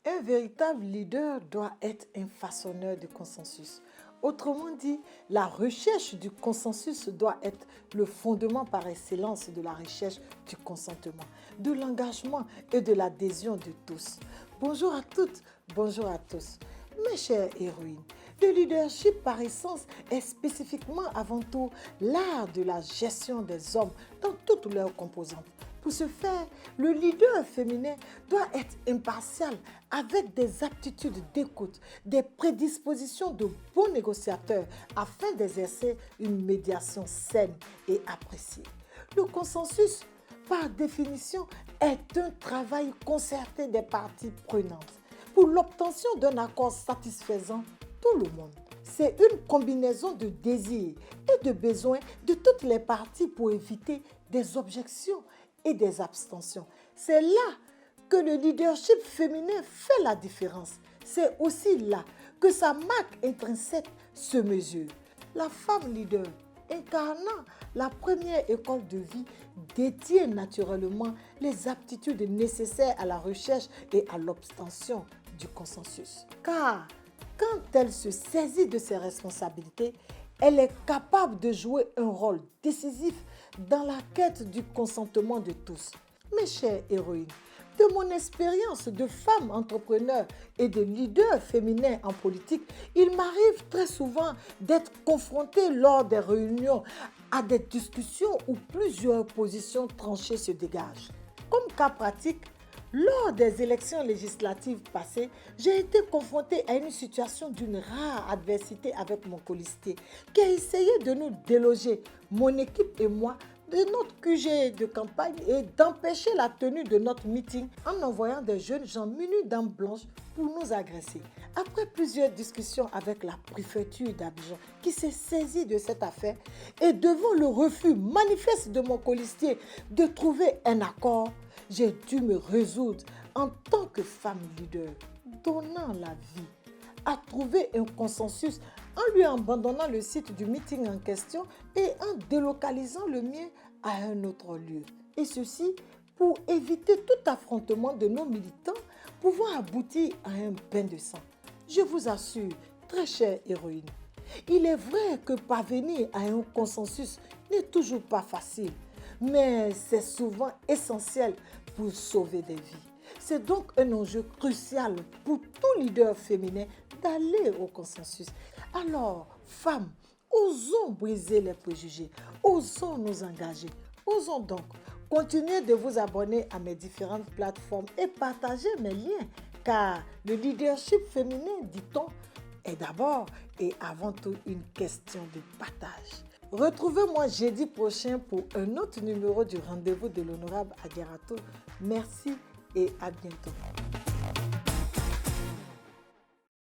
Un véritable leader doit être un façonneur de consensus. Autrement dit, la recherche du consensus doit être le fondement par excellence de la recherche du consentement, de l'engagement et de l'adhésion de tous. Bonjour à toutes, bonjour à tous. Mes chères héroïnes, le leadership par essence est spécifiquement avant tout l'art de la gestion des hommes dans toutes leurs composantes. Pour ce faire, le leader féminin doit être impartial avec des aptitudes d'écoute, des prédispositions de bons négociateurs afin d'exercer une médiation saine et appréciée. Le consensus, par définition, est un travail concerté des parties prenantes pour l'obtention d'un accord satisfaisant tout le monde. C'est une combinaison de désirs et de besoins de toutes les parties pour éviter des objections et des abstentions. C'est là que le leadership féminin fait la différence. C'est aussi là que sa marque intrinsèque se mesure. La femme leader, incarnant la première école de vie, détient naturellement les aptitudes nécessaires à la recherche et à l'obtention du consensus. Car quand elle se saisit de ses responsabilités, elle est capable de jouer un rôle décisif dans la quête du consentement de tous. Mes chères héroïnes, de mon expérience de femme entrepreneur et de leader féminin en politique, il m'arrive très souvent d'être confrontée lors des réunions à des discussions où plusieurs positions tranchées se dégagent. Comme cas pratique, lors des élections législatives passées, j'ai été confrontée à une situation d'une rare adversité avec mon colistier qui a essayé de nous déloger, mon équipe et moi, de notre QG de campagne et d'empêcher la tenue de notre meeting en envoyant des jeunes gens munis d'armes blanches pour nous agresser. Après plusieurs discussions avec la préfecture d'Abidjan qui s'est saisie de cette affaire et devant le refus manifeste de mon colistier de trouver un accord, j'ai dû me résoudre en tant que femme leader, donnant la vie, à trouver un consensus en lui abandonnant le site du meeting en question et en délocalisant le mien à un autre lieu. Et ceci pour éviter tout affrontement de nos militants pouvant aboutir à un bain de sang. Je vous assure, très chère héroïne, il est vrai que parvenir à un consensus n'est toujours pas facile, mais c'est souvent essentiel pour sauver des vies. C'est donc un enjeu crucial pour tout leader féminin d'aller au consensus. Alors, femmes, osons briser les préjugés, osons nous engager, osons donc continuer de vous abonner à mes différentes plateformes et partager mes liens, car le leadership féminin, dit-on, est d'abord et avant tout une question de partage. Retrouvez-moi jeudi prochain pour un autre numéro du rendez-vous de l'honorable Adjaratou. Merci et à bientôt.